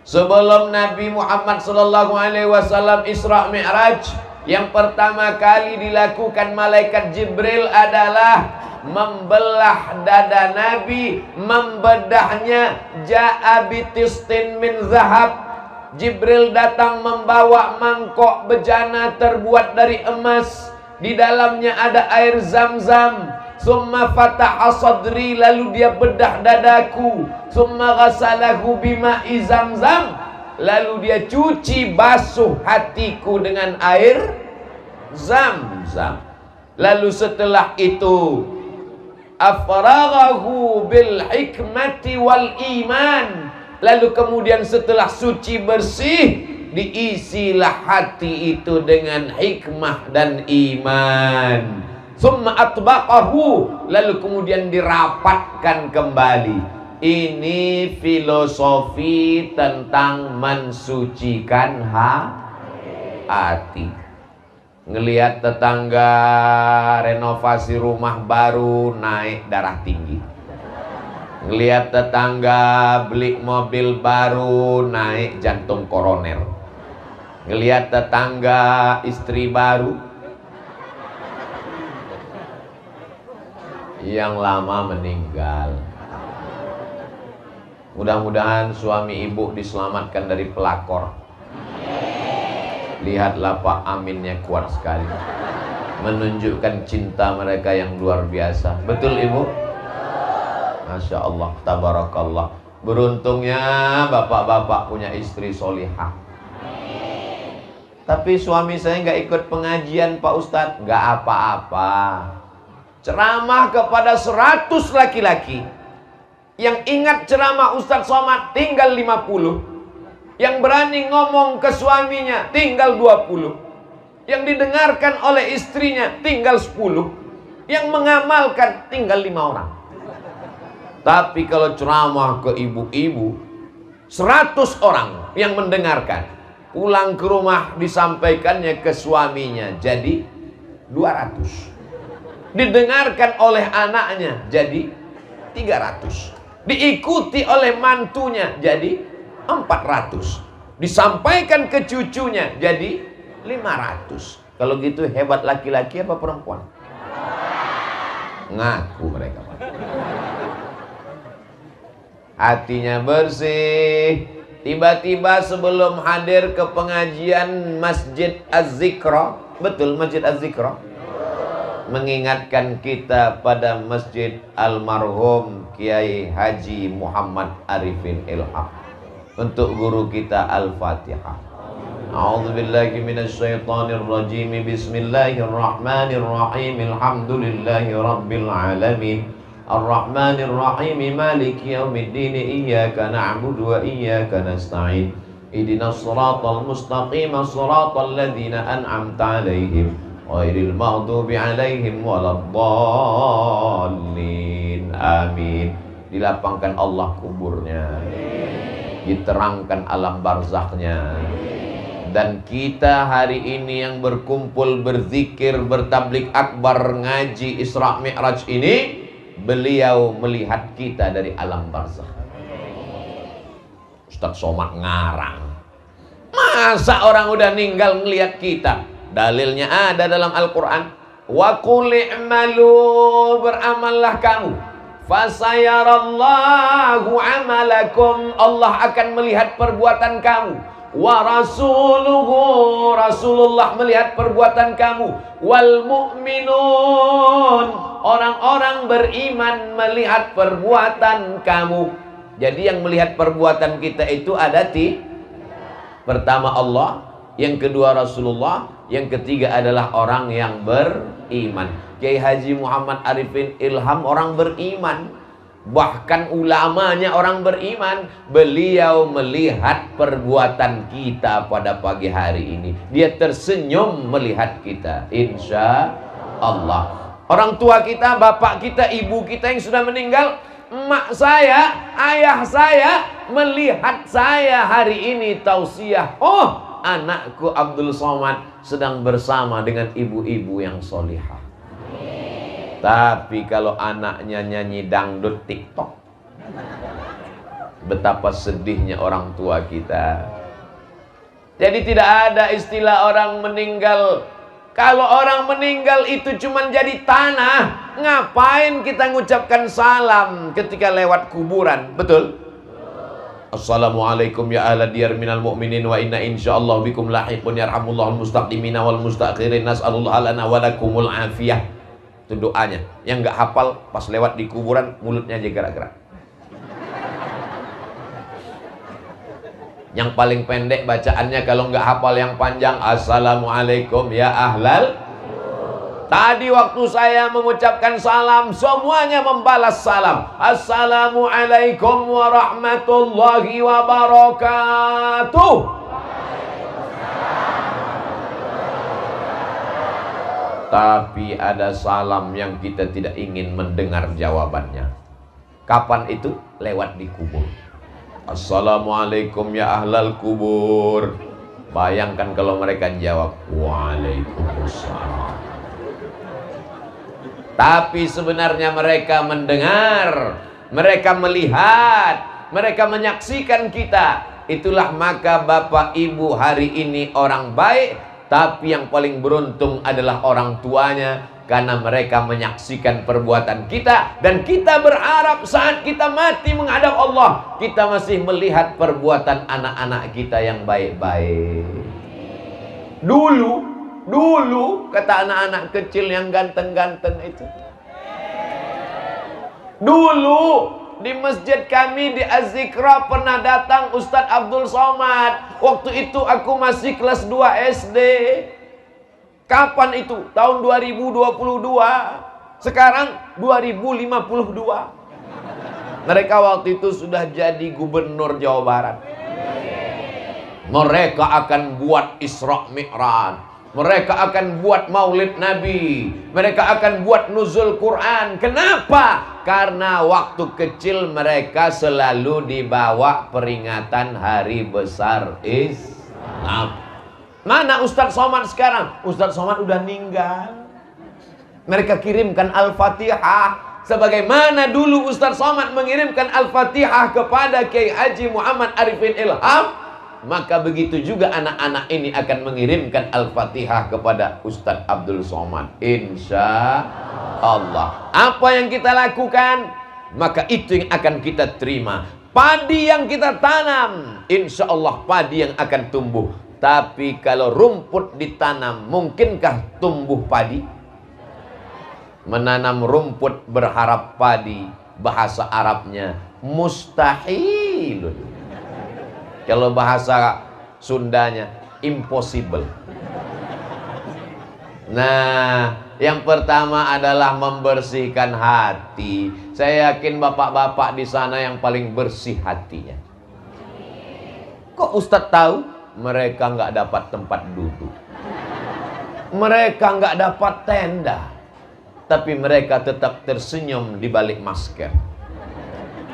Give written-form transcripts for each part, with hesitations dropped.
Sebelum Nabi Muhammad SAW Isra Mi'raj, yang pertama kali dilakukan malaikat Jibril adalah membelah dada Nabi, membedahnya. Ja'a bitistin min zahab. Jibril datang membawa mangkok bejana terbuat dari emas. Di dalamnya ada air zam-zam. Summa fataha sadri, lalu dia bedah dadaku. Summa ghasalahu bima'i zam-zam, lalu dia cuci basuh hatiku dengan air zam-zam. Lalu setelah itu afraghahu bil hikmati wal iman, lalu kemudian setelah suci bersih, diisilah hati itu dengan hikmah dan iman. Summa atbaqahu, lalu kemudian dirapatkan kembali. Ini filosofi tentang mensucikan hati. Ngelihat tetangga renovasi rumah baru naik darah tinggi. Ngelihat tetangga beli mobil baru naik jantung koroner. Ngelihat tetangga istri baru yang lama meninggal. Mudah-mudahan suami ibu diselamatkan dari pelakor. Lihatlah Pak Aminnya kuat sekali, menunjukkan cinta mereka yang luar biasa. Betul ibu? Masya Allah, tabarakallah. Beruntungnya bapak-bapak punya istri solihah. Tapi suami saya nggak ikut pengajian Pak Ustadz. Nggak apa-apa. Ceramah kepada 100 laki-laki. Yang ingat ceramah Ustadz Somad tinggal 50. Yang berani ngomong ke suaminya tinggal 20. Yang didengarkan oleh istrinya tinggal 10. Yang mengamalkan tinggal 5 orang. Tapi kalau ceramah ke ibu-ibu 100 orang yang mendengarkan, pulang ke rumah disampaikannya ke suaminya jadi 200. Didengarkan oleh anaknya jadi 300. Diikuti oleh mantunya jadi 400. Disampaikan ke cucunya jadi 500. Kalau gitu hebat laki-laki apa perempuan? Ngaku mereka. Hatinya bersih. Tiba-tiba sebelum hadir ke pengajian Masjid Az-Zikra, betul Masjid Az-Zikra, mengingatkan kita pada Masjid Almarhum Kiai Haji Muhammad Arifin Ilham. Untuk guru kita Al-Fatihah. A'udzubillahi minasyaitonir rajim. Bismillahirrahmanirrahim. Alhamdulillahi rabbil alamin. Ar-Rahmanir Rahim. Maliki yaumiddin. Iyyaka na'budu wa iyyaka nasta'in. Ihdinas siratal mustaqim. Shiratal ladzina an'amta 'alaihim ghairil maghdubi 'alaihim waladdallin. Amin. Dilapangkan Allah kuburnya, diterangkan alam barzakhnya. Dan kita hari ini yang berkumpul, berzikir, bertablik akbar, ngaji Isra Mi'raj ini, beliau melihat kita dari alam barzakh. Ustadz Somad ngarang. Masa orang udah ninggal ngelihat kita? Dalilnya ada dalam Al-Quran. Wa qul i'malu, beramallah kamu. Fasayarallahu amalakum, Allah akan melihat perbuatan kamu. Wa rasuluhu, Rasulullah melihat perbuatan kamu. Wal mu'minun, orang-orang beriman melihat perbuatan kamu. Jadi yang melihat perbuatan kita itu ada pertama Allah, yang kedua Rasulullah, yang ketiga adalah orang yang beriman. Kiai Haji Muhammad Arifin Ilham orang beriman, bahkan ulamanya orang beriman. Beliau melihat perbuatan kita pada pagi hari ini. Dia tersenyum melihat kita, insya Allah. Orang tua kita, bapak kita, ibu kita yang sudah meninggal, emak saya, ayah saya melihat saya hari ini tausiah. Oh, anakku Abdul Somad sedang bersama dengan ibu-ibu yang solihah. Tapi kalau anaknya nyanyi dangdut TikTok, Betapa sedihnya orang tua kita. Jadi tidak ada istilah orang meninggal. Kalau orang meninggal itu cuma jadi tanah, ngapain kita ngucapkan salam ketika lewat kuburan? Betul? Assalamualaikum ya ahla diyar minal mu'minin wa inna insyaallah bikum lahiqun yarhamullahul mustaqdimina wal mustakhirin nas'alullah lana wa lakumul afiyah. Itu doanya. Yang nggak hafal pas lewat di kuburan mulutnya aja gerak-gerak. Yang paling pendek bacaannya kalau nggak hafal yang panjang, Assalamualaikum ya ahlal. Tadi waktu saya mengucapkan salam, semuanya membalas salam. Assalamualaikum warahmatullahi wabarakatuh. Tapi ada salam yang kita tidak ingin mendengar jawabannya. Kapan itu? Lewat di kubur. Assalamualaikum ya ahlal kubur. Bayangkan kalau mereka jawab Waalaikumsalam. Tapi sebenarnya mereka mendengar, mereka melihat, mereka menyaksikan kita. Itulah maka Bapak Ibu hari ini orang baik, tapi yang paling beruntung adalah orang tuanya, karena mereka menyaksikan perbuatan kita. Dan kita berharap saat kita mati menghadap Allah, kita masih melihat perbuatan anak-anak kita yang baik-baik. Dulu kata anak-anak kecil yang ganteng-ganteng itu, dulu di masjid kami di Az-Zikra pernah datang Ustadz Abdul Somad. Waktu itu aku masih kelas 2 SD. Kapan itu? Tahun 2022. Sekarang 2052. Mereka waktu itu sudah jadi gubernur Jawa Barat. Mereka akan buat Isra Mi'raj. Mereka akan buat Maulid Nabi. Mereka akan buat nuzul Quran. Kenapa? Karena waktu kecil mereka selalu dibawa peringatan hari besar Islam. Mana Ustadz Somad sekarang? Ustadz Somad udah meninggal. Mereka kirimkan Al-Fatihah. Sebagaimana dulu Ustadz Somad mengirimkan Al-Fatihah kepada Kiai Haji Muhammad Arifin Ilham, maka begitu juga anak-anak ini akan mengirimkan Al-Fatihah kepada Ustadz Abdul Somad. Insya Allah. Apa yang kita lakukan, maka itu yang akan kita terima. Padi yang kita tanam, insya Allah padi yang akan tumbuh. Tapi kalau rumput ditanam, mungkinkah tumbuh padi? Menanam rumput berharap padi, bahasa Arabnya mustahil. Kalau bahasa Sundanya impossible. Nah, yang pertama adalah membersihkan hati. Saya yakin bapak-bapak di sana yang paling bersih hatinya. Kok Ustadz tahu? Mereka nggak dapat tempat duduk. Mereka nggak dapat tenda. Tapi mereka tetap tersenyum di balik masker.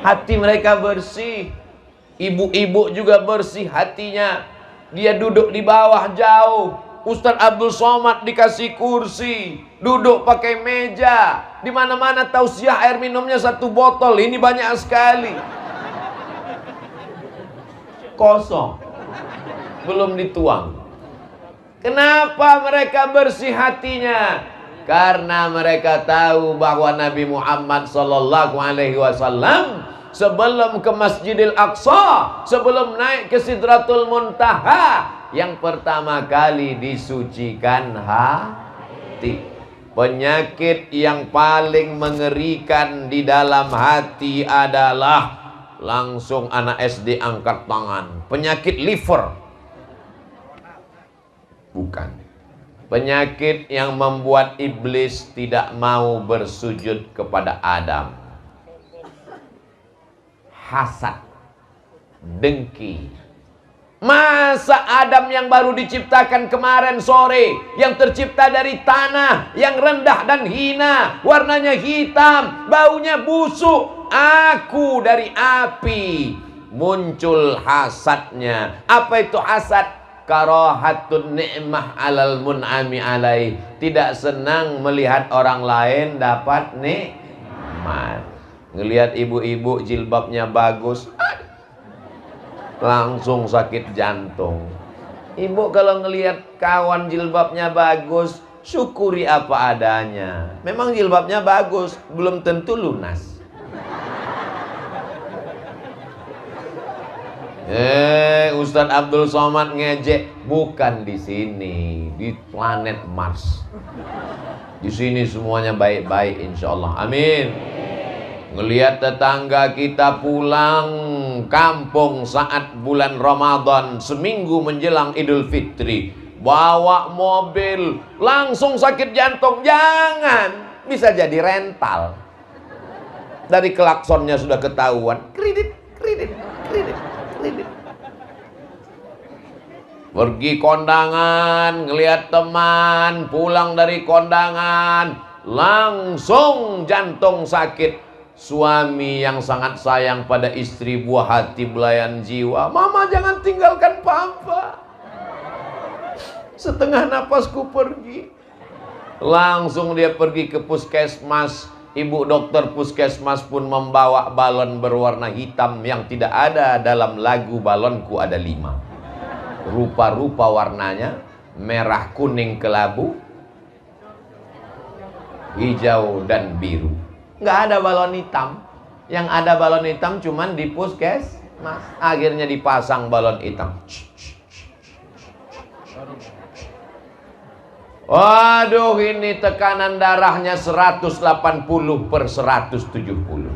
Hati mereka bersih. Ibu-ibu juga bersih hatinya. Dia duduk di bawah jauh. Ustadz Abdul Somad dikasih kursi, duduk pakai meja. Di mana-mana tausiah air minumnya 1 botol. Ini banyak sekali. Kosong. Belum dituang. Kenapa mereka bersih hatinya? Karena mereka tahu bahwa Nabi Muhammad SAW sebelum ke Masjidil Aqsa, sebelum naik ke Sidratul Muntaha, yang pertama kali disucikan hati. Penyakit yang paling mengerikan di dalam hati adalah, langsung anak SD angkat tangan, penyakit liver. Bukan. Penyakit yang membuat iblis tidak mau bersujud kepada Adam. Hasad, dengki. Masa Adam yang baru diciptakan kemarin sore, yang tercipta dari tanah, yang rendah dan hina, warnanya hitam, baunya busuk, aku dari api. Muncul hasadnya. Apa itu hasad? Karahatun ni'mah alal mun'ami alaih. Tidak senang melihat orang lain dapat nikmat. Ngelihat ibu-ibu jilbabnya bagus, langsung sakit jantung. Ibu kalau ngelihat kawan jilbabnya bagus, syukuri apa adanya. Memang jilbabnya bagus, belum tentu lunas. Ustadz Abdul Somad ngejek, bukan di sini, di planet Mars. Di sini semuanya baik-baik insyaallah. Amin. Ngelihat tetangga kita pulang kampung saat bulan Ramadan, seminggu menjelang Idul Fitri, bawa mobil, langsung sakit jantung. Jangan, bisa jadi rental. Dari klaksonnya sudah ketahuan, kredit. Pergi kondangan, ngelihat teman pulang dari kondangan, langsung jantung sakit. Suami yang sangat sayang pada istri, buah hati belayan jiwa, mama jangan tinggalkan papa. Setengah napasku pergi. Langsung dia pergi ke puskesmas. Ibu dokter puskesmas pun membawa balon berwarna hitam yang tidak ada dalam lagu Balonku Ada 5. Rupa-rupa warnanya, merah, kuning, kelabu, hijau, dan biru. Nggak ada balon hitam. Yang ada balon hitam cuman di puskesmas. Akhirnya dipasang balon hitam. Waduh, ini tekanan darahnya 180/170.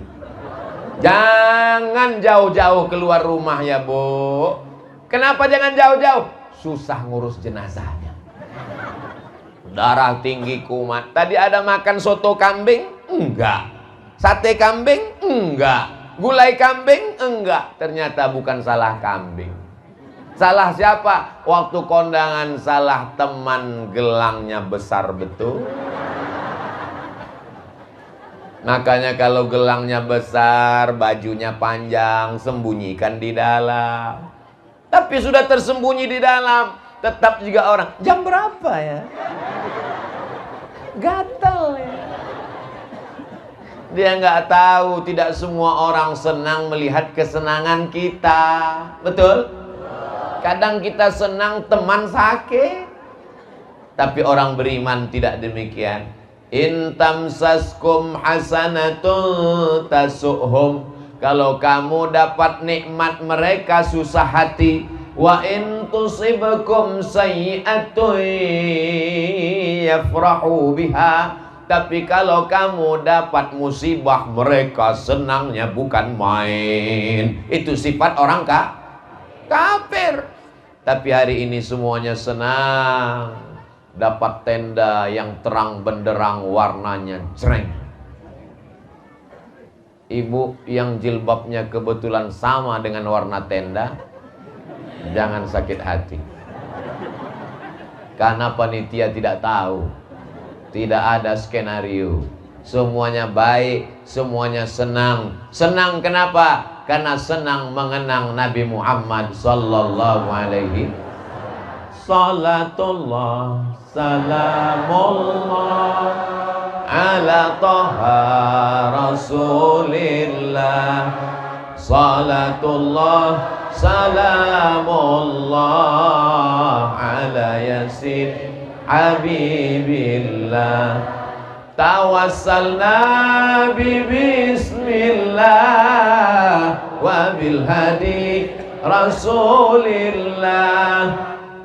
Jangan jauh-jauh keluar rumah ya, Bu. Kenapa jangan jauh-jauh? Susah ngurus jenazahnya. Darah tinggi kumat. Tadi ada makan soto kambing? Enggak. Sate kambing? Enggak. Gulai kambing? Enggak. Ternyata bukan salah kambing. Salah siapa? Waktu kondangan salah teman, gelangnya besar betul. Makanya kalau gelangnya besar, bajunya panjang, sembunyikan di dalam. Tapi sudah tersembunyi di dalam, tetap juga orang, jam berapa ya? Gatel ya. Dia nggak tahu, tidak semua orang senang melihat kesenangan kita. Betul? Kadang kita senang teman sakit, tapi orang beriman tidak demikian. In tamsaskum hasanatun tasuhum. Kalau kamu dapat nikmat, mereka susah hati. Wa in tusibkum sayyi'atun yafrahu biha. Tapi kalau kamu dapat musibah, mereka senangnya bukan main. Itu sifat orang kafir. Tapi hari ini semuanya senang. Dapat tenda yang terang benderang, warnanya jreng. Ibu yang jilbabnya kebetulan sama dengan warna tenda, jangan sakit hati. Karena panitia tidak tahu. Tidak ada skenario. Semuanya baik, semuanya senang. Senang kenapa? Karena senang mengenang Nabi Muhammad sallallahu alaihi. Salatullah, salamullah ala Taha Rasulillah. Salatullah, salamullah ala Yasin Habibillah. Tawassalna bismillah wa bil hadi Rasulillah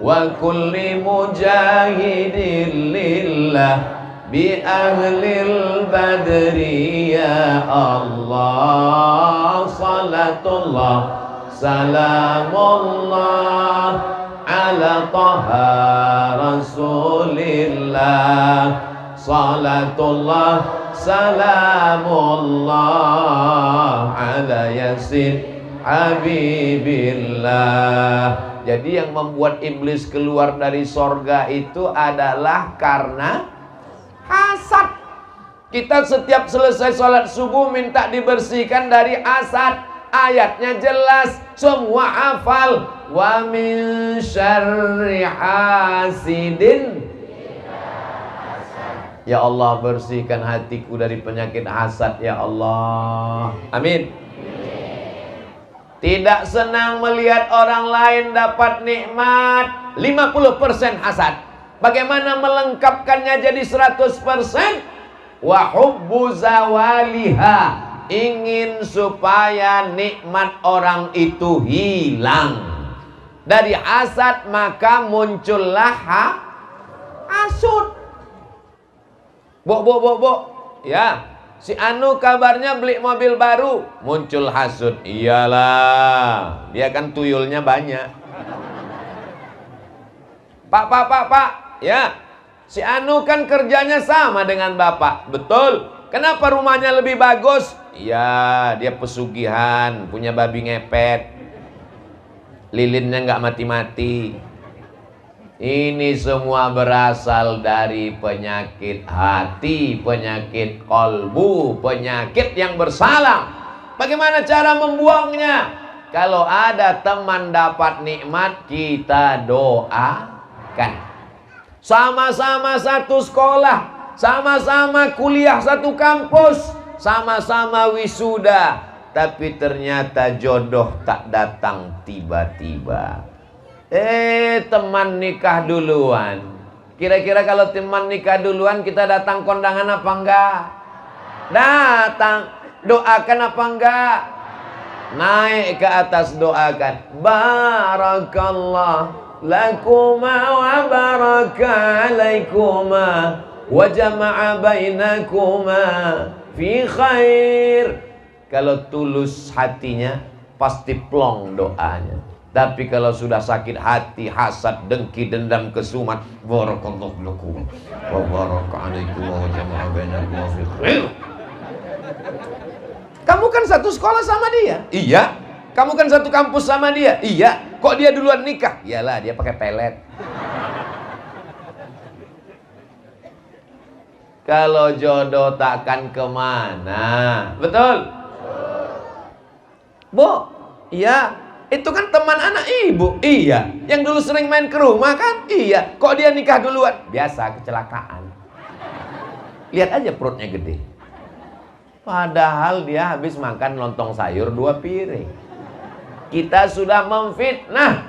wa kulli mujahidin lillah bi ahlil badri ya Allah. Salatullah, salamullah ala Taha Rasulillah. Salatullah, salamullah ala Yasin Habibillah. Jadi yang membuat iblis keluar dari sorga itu adalah karena hasad. Kita setiap selesai sholat subuh minta dibersihkan dari hasad. Ayatnya jelas, semua hafal. Wa min syarri hasidin. Ya Allah, bersihkan hatiku dari penyakit hasad ya Allah. Amin. Tidak senang melihat orang lain dapat nikmat. 50% hasad. Bagaimana melengkapkannya jadi 100%? Wa hubbu zawaliha, ingin supaya nikmat orang itu hilang. Dari hasad maka muncullah hasud. Bu, ya, si Anu kabarnya beli mobil baru, muncul hasud. Iyalah, dia kan tuyulnya banyak. Pak, ya, si Anu kan kerjanya sama dengan Bapak. Betul. Kenapa rumahnya lebih bagus? Ya, dia pesugihan, punya babi ngepet. Lilinnya nggak mati-mati. Ini semua berasal dari penyakit hati, penyakit kolbu, penyakit yang bersalah. Bagaimana cara membuangnya? Kalau ada teman dapat nikmat, kita doakan. Sama-sama satu sekolah, sama-sama kuliah satu kampus, sama-sama wisuda, tapi ternyata jodoh tak datang tiba-tiba. Teman nikah duluan. Kira-kira kalau teman nikah duluan, kita datang kondangan apa enggak? Datang. Doakan apa enggak? Naik ke atas, doakan. Barakallah lakuma wa baraka alaikuma wa jama'a bainakuma fi khair. Kalau tulus hatinya, pasti plong doanya. Tapi kalau sudah sakit hati, hasad, dengki, dendam, kesumat, barakallahu lakum wa baraka alaikum wa jama'a bainakum fi khair. Kamu kan satu sekolah sama dia? Iya. Kamu kan satu kampus sama dia? Iya. Kok dia duluan nikah? Iyalah, dia pakai pelet. Kalau jodoh takkan kemana. Betul? Bu, iya. Itu kan teman anak ibu. Iya. Yang dulu sering main ke rumah kan? Iya. Kok dia nikah duluan? Biasa, kecelakaan. Lihat aja perutnya gede. Padahal dia habis makan lontong sayur 2 piring. Kita sudah memfitnah.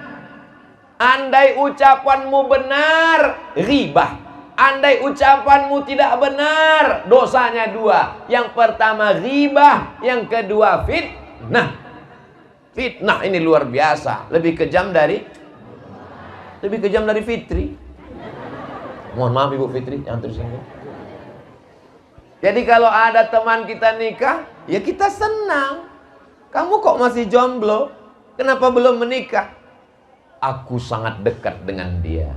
Andai ucapanmu benar, ribah. Andai ucapanmu tidak benar, dosanya 2. Yang pertama ribah, yang kedua fitnah. Fitnah ini luar biasa, lebih kejam dari Fitri. Mohon maaf Ibu Fitri, jangan tersinggung. Jadi kalau ada teman kita nikah, ya kita senang. Kamu kok masih jomblo? Kenapa belum menikah? Aku sangat dekat dengan dia.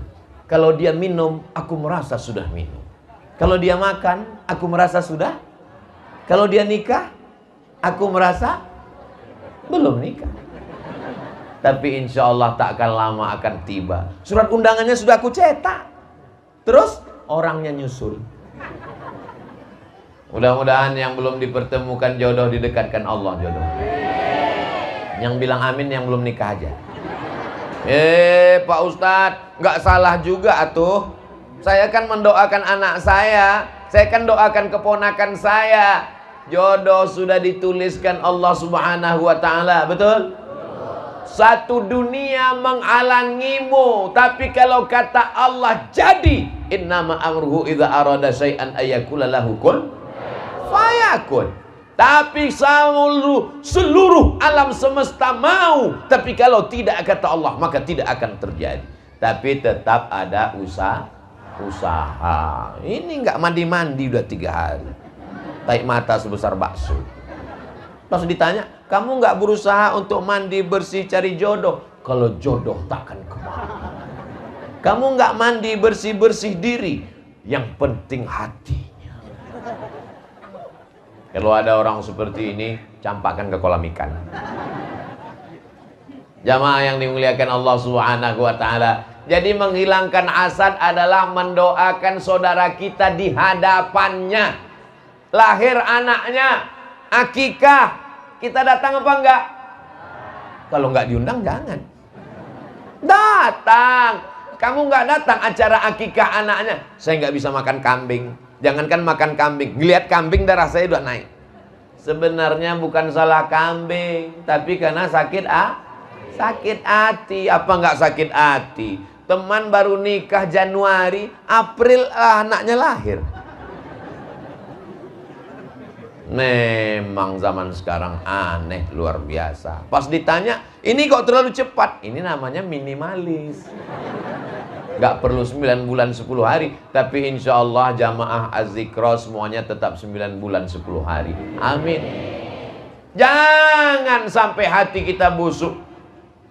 Kalau dia minum, aku merasa sudah minum. Kalau dia makan, aku merasa sudah. Kalau dia nikah, aku merasa belum nikah. Tapi insya Allah tak akan lama akan tiba. Surat undangannya sudah aku cetak. Terus orangnya nyusul. Mudah-mudahan yang belum dipertemukan jodoh didekatkan Allah jodoh. Yang bilang amin yang belum nikah aja. Pak Ustadz, nggak salah juga atuh. Saya kan mendoakan anak saya kan doakan keponakan saya. Jodoh sudah dituliskan Allah Subhanahu wa ta'ala, betul? Satu dunia menghalangimu, tapi kalau kata Allah jadi, innama amruhu idza arada syai'an ayyakula lahu kun fayakun. Tapi seluruh alam semesta mau, tapi kalau tidak kata Allah maka tidak akan terjadi. Tapi tetap ada usaha. Ini nggak mandi-mandi udah 3 hari. Taik mata sebesar bakso. Langsung ditanya, kamu nggak berusaha untuk mandi bersih cari jodoh? Kalau jodoh takkan kemana. Kamu nggak mandi bersih-bersih diri, yang penting hatinya. Kalau ada orang seperti ini, campakkan ke kolam ikan. Jamaah yang dimuliakan Allah Subhanahu wa ta'ala. Jadi menghilangkan hasad adalah mendoakan saudara kita di hadapannya. Lahir anaknya, akikah, kita datang apa enggak? Kalau enggak diundang jangan. Datang. Kamu enggak datang acara akikah anaknya, saya enggak bisa makan kambing. Jangankan makan kambing, ngelihat kambing darah saya udah naik. Sebenarnya bukan salah kambing, tapi karena sakit hati. Apa nggak sakit hati? Teman baru nikah Januari, April anaknya lahir. Memang zaman sekarang aneh luar biasa. Pas ditanya, ini kok terlalu cepat? Ini namanya minimalis. Gak perlu 9 bulan 10 hari. Tapi insya Allah jamaah Az-Zikra semuanya tetap 9 bulan 10 hari. Amin. Jangan sampai hati kita busuk.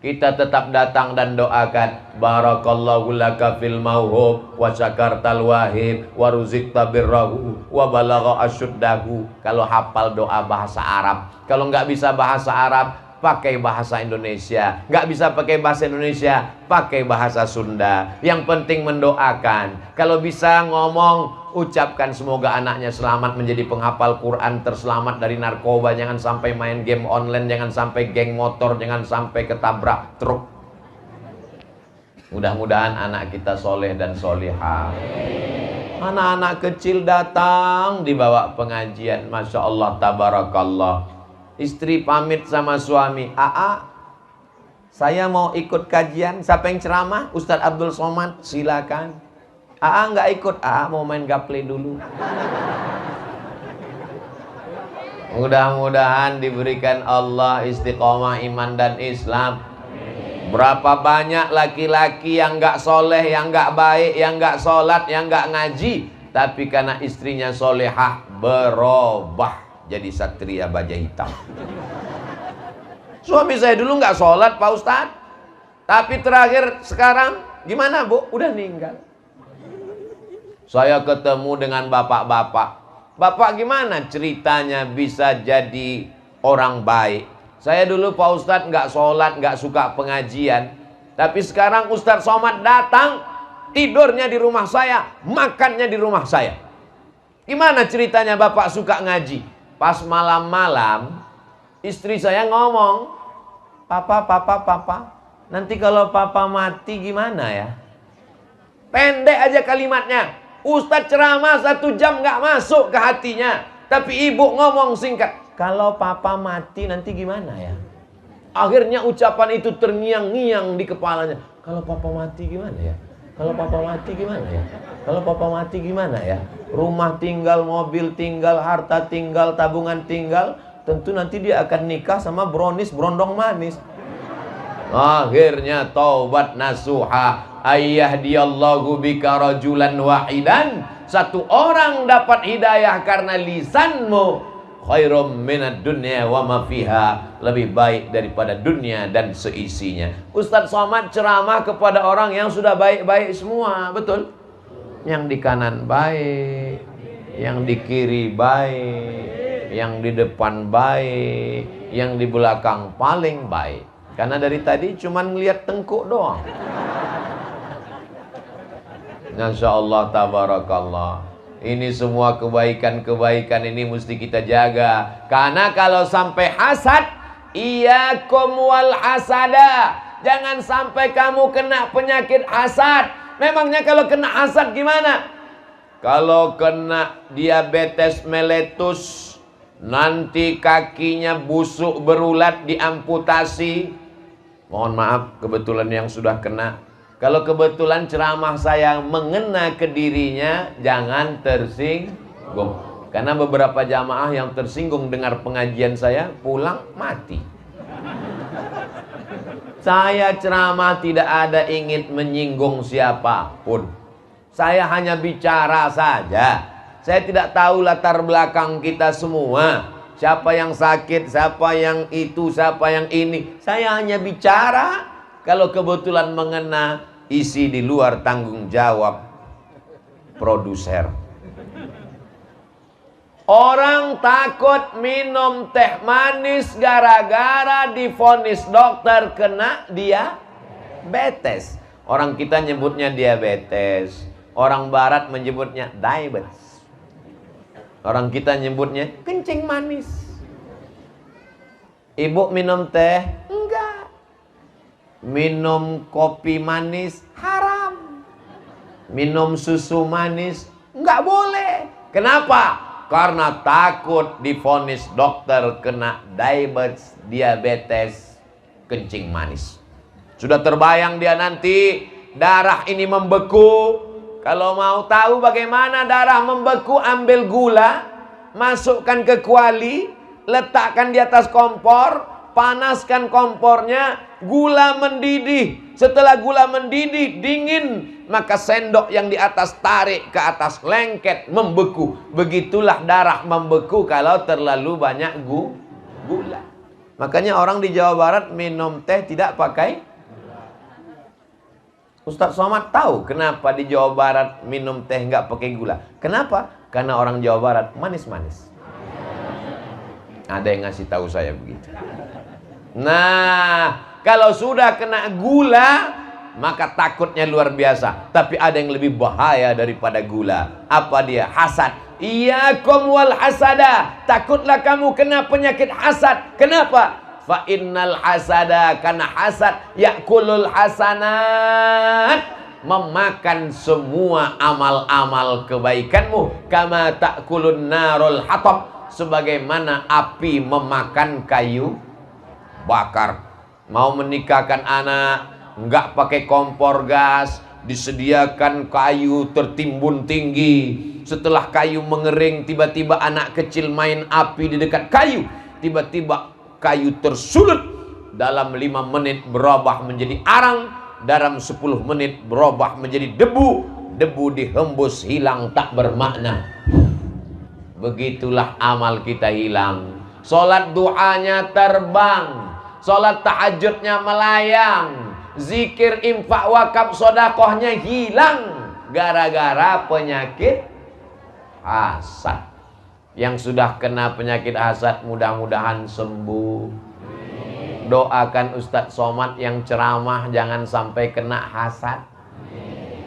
Kita tetap datang dan doakan. Barakallahu laka fil mauhub wa syakartal wahib wa ruzikta birrahu wa balagha asyuddahu. Kalau hafal doa bahasa Arab. Kalau nggak bisa bahasa Arab, pakai bahasa Indonesia. Nggak bisa pakai bahasa Indonesia, pakai bahasa Sunda. Yang penting mendoakan. Kalau bisa ngomong, ucapkan semoga anaknya selamat menjadi penghafal Quran, terselamat dari narkoba, jangan sampai main game online, jangan sampai geng motor, jangan sampai ketabrak truk. Mudah-mudahan anak kita soleh dan solihah. Anak-anak kecil datang dibawa pengajian, Masya Allah, tabarakallah. Istri pamit sama suami, saya mau ikut kajian. Siapa yang ceramah? Ustadz Abdul Somad, silakan. Nggak ikut, mau main gaple dulu. Mudah-mudahan diberikan Allah istiqomah iman dan Islam. Berapa banyak laki-laki yang nggak soleh, yang nggak baik, yang nggak sholat, yang nggak ngaji, tapi karena istrinya solehah berubah jadi satria baja hitam. Suami saya dulu nggak sholat Pak Ustadz, tapi terakhir sekarang gimana Bu? Udah meninggal. Saya ketemu dengan bapak-bapak. Bapak gimana ceritanya bisa jadi orang baik? Saya dulu Pak Ustadz nggak sholat, nggak suka pengajian. Tapi sekarang Ustadz Somad datang, tidurnya di rumah saya, makannya di rumah saya. Gimana ceritanya Bapak suka ngaji? Pas malam-malam, istri saya ngomong, Papa, nanti kalau Papa mati gimana ya? Pendek aja kalimatnya. Ustadz ceramah 1 jam nggak masuk ke hatinya. Tapi ibu ngomong singkat, kalau Papa mati nanti gimana ya? Akhirnya ucapan itu terngiang-ngiang di kepalanya. Kalau Papa mati gimana ya? Kalau Papa mati gimana ya? Kalau Papa mati gimana ya? Rumah tinggal, mobil tinggal, harta tinggal, tabungan tinggal. Tentu nanti dia akan nikah sama brownies brondong manis. Akhirnya taubat nasuha. Ayyahdiyallahu bika rajulan wahidan. Satu orang dapat hidayah karena lisanmu. Khairum minad dunya wa ma fiha. Lebih baik daripada dunia dan seisinya. Ustadz Somad ceramah kepada orang yang sudah baik-baik semua. Betul? Yang di kanan baik, yang di kiri baik, yang di depan baik, yang di belakang paling baik. Karena dari tadi cuma ngelihat tengkuk doang. Masya Allah, tabarakallah. Ini semua kebaikan-kebaikan ini mesti kita jaga. Karena kalau sampai hasad, iyyakum wal hasada. Jangan sampai kamu kena penyakit hasad. Memangnya kalau kena hasad gimana? Kalau kena diabetes meletus, nanti kakinya busuk berulat diamputasi. Mohon maaf, kebetulan yang sudah kena. Kalau kebetulan ceramah saya mengena ke dirinya, jangan tersinggung. Karena beberapa jamaah yang tersinggung dengar pengajian saya, pulang mati. Saya ceramah tidak ada ingin menyinggung siapapun. Saya hanya bicara saja. Saya tidak tahu latar belakang kita semua. Siapa yang sakit, siapa yang itu, siapa yang ini. Saya hanya bicara. Kalau kebetulan mengena, isi di luar tanggung jawab produser. Orang takut minum teh manis gara-gara divonis dokter kena diabetes. Orang kita nyebutnya diabetes. Orang barat menyebutnya diabetes. Orang kita nyebutnya kencing manis. Ibu minum teh? Enggak. Minum kopi manis? Haram. Minum susu manis? Enggak boleh. Kenapa? Karena takut divonis dokter kena diabetes kencing manis. Sudah terbayang dia nanti darah ini membeku. Kalau mau tahu bagaimana darah membeku, ambil gula, masukkan ke kuali, letakkan di atas kompor, panaskan kompornya, gula mendidih. Setelah gula mendidih, dingin, maka sendok yang di atas tarik ke atas, lengket, membeku. Begitulah darah membeku kalau terlalu banyak gula. Makanya orang di Jawa Barat minum teh tidak pakai. Ustadz Somad tahu kenapa di Jawa Barat minum teh nggak pakai gula. Kenapa? Karena orang Jawa Barat manis-manis. Ada yang ngasih tahu saya begitu. Nah, kalau sudah kena gula, maka takutnya luar biasa. Tapi ada yang lebih bahaya daripada gula. Apa dia? Hasad. Iyyakum wal hasada. Takutlah kamu kena penyakit hasad. Kenapa? Fa innal hasada, karena hasad yakulul hasanat, memakan semua amal-amal kebaikanmu. Kama ta'kulun narul hatab, sebagaimana api memakan kayu bakar. Mau menikahkan anak, nggak pakai kompor gas, disediakan kayu tertimbun tinggi. Setelah kayu mengering, tiba-tiba anak kecil main api di dekat kayu. Tiba-tiba kayu tersulut, dalam 5 menit berubah menjadi arang, dalam 10 menit berubah menjadi debu. Debu dihembus hilang tak bermakna. Begitulah amal kita hilang. Sholat duanya terbang, sholat tahajudnya melayang, zikir, infak, wakaf, sodakohnya hilang gara-gara penyakit hasad. Yang sudah kena penyakit hasad mudah-mudahan sembuh. Doakan Ustadz Somad yang ceramah jangan sampai kena hasad.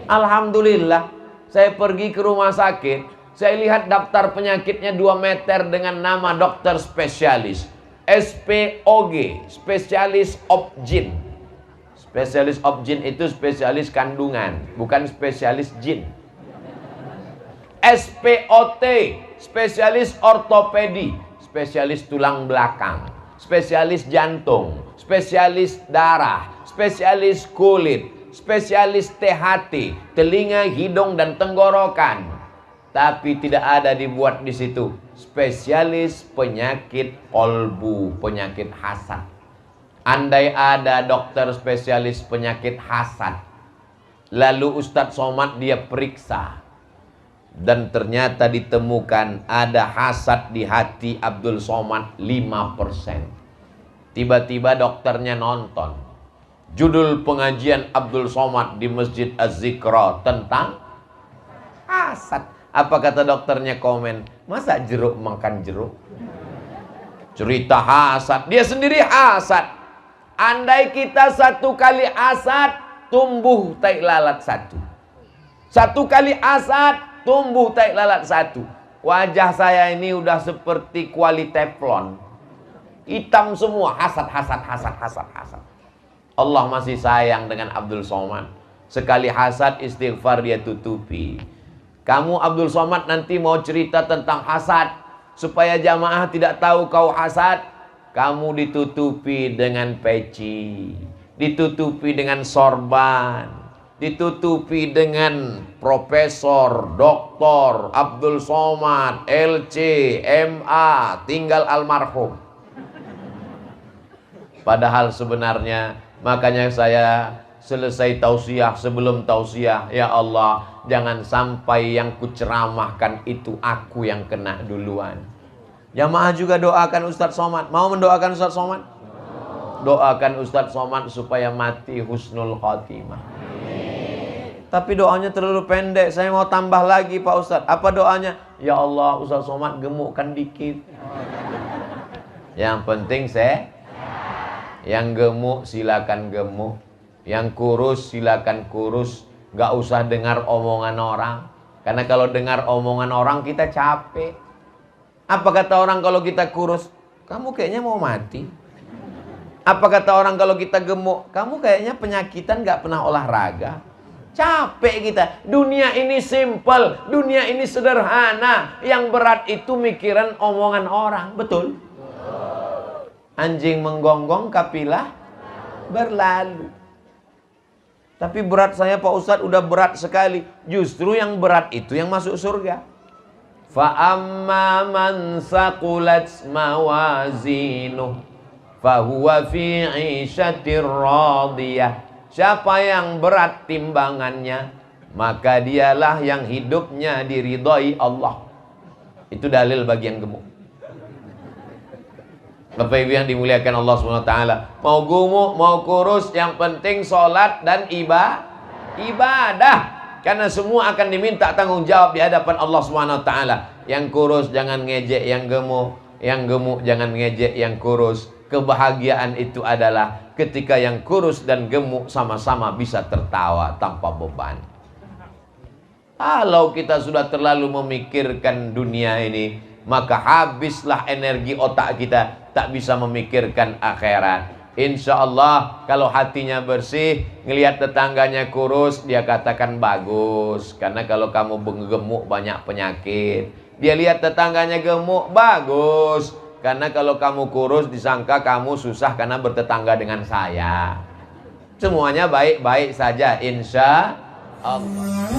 Alhamdulillah, saya pergi ke rumah sakit, saya lihat daftar penyakitnya 2 meter dengan nama dokter spesialis. SPOG, spesialis obgyn. Spesialis obgyn itu spesialis kandungan, bukan spesialis jin. SPOT, spesialis ortopedi, spesialis tulang belakang, spesialis jantung, spesialis darah, spesialis kulit, spesialis THT, telinga, hidung dan tenggorokan. Tapi tidak ada dibuat di situ spesialis penyakit kolbu, penyakit hasad. Andai ada dokter spesialis penyakit hasad, lalu Ustadz Somad dia periksa, dan ternyata ditemukan ada hasad di hati Abdul Somad 5%. Tiba-tiba dokternya nonton judul pengajian Abdul Somad di Masjid Az-Zikra tentang hasad. Apa kata dokternya? Komen, masa jeruk makan jeruk? Cerita hasad, dia sendiri hasad. Andai kita 1 kali hasad, tumbuh tai lalat 1. 1 kali hasad, tumbuh tai lalat 1. Wajah saya ini udah seperti kuali teflon, hitam semua. Hasad. Allah masih sayang dengan Abdul Somad. Sekali hasad, istighfar dia tutupi. Kamu Abdul Somad nanti mau cerita tentang hasad, supaya jamaah tidak tahu kau hasad, kamu ditutupi dengan peci, ditutupi dengan sorban, ditutupi dengan Profesor Doktor Abdul Somad LC MA, tinggal almarhum. Padahal sebenarnya, makanya saya selesai tausiah, sebelum tausiah, ya Allah, jangan sampai yang kuceramahkan itu aku yang kena duluan. Jamaah juga doakan Ustadz Somad. Mau mendoakan Ustadz Somad? Doakan Ustadz Somad supaya mati husnul khotimah. Tapi doanya terlalu pendek. Saya mau tambah lagi Pak Ustadz. Apa doanya? Ya Allah, Ustadz Somad gemukkan dikit. Yang penting saya, yang gemuk silakan gemuk, yang kurus silakan kurus. Gak usah dengar omongan orang, karena kalau dengar omongan orang kita capek. Apa kata orang kalau kita kurus? Kamu kayaknya mau mati. Apa kata orang kalau kita gemuk? Kamu kayaknya penyakitan, gak pernah olahraga. Capek kita. Dunia ini simple, dunia ini sederhana. Yang berat itu mikiran omongan orang. Betul? Anjing menggonggong, kapilah berlalu. Tapi berat saya Pak Ustadz udah berat sekali. Justru yang berat itu yang masuk surga. Fa amma man saqulat mawazinuh fahuwa fi 'ishatir radiyah. Siapa yang berat timbangannya, maka dialah yang hidupnya diridhai Allah. Itu dalil bagi yang gemuk. Bapak Ibu yang dimuliakan Allah SWT, mau gemuk, mau kurus, yang penting sholat dan ibadah. Karena semua akan diminta tanggung jawab di hadapan Allah SWT. Yang kurus jangan ngejek yang gemuk jangan ngejek yang kurus. Kebahagiaan itu adalah ketika yang kurus dan gemuk sama-sama bisa tertawa tanpa beban. Kalau kita sudah terlalu memikirkan dunia ini, maka habislah energi otak kita, tak bisa memikirkan akhirat. Insya Allah kalau hatinya bersih, ngelihat tetangganya kurus, dia katakan bagus. Karena kalau kamu gemuk banyak penyakit. Dia lihat tetangganya gemuk, bagus. Karena kalau kamu kurus disangka kamu susah karena bertetangga dengan saya. Semuanya baik-baik saja insya Allah.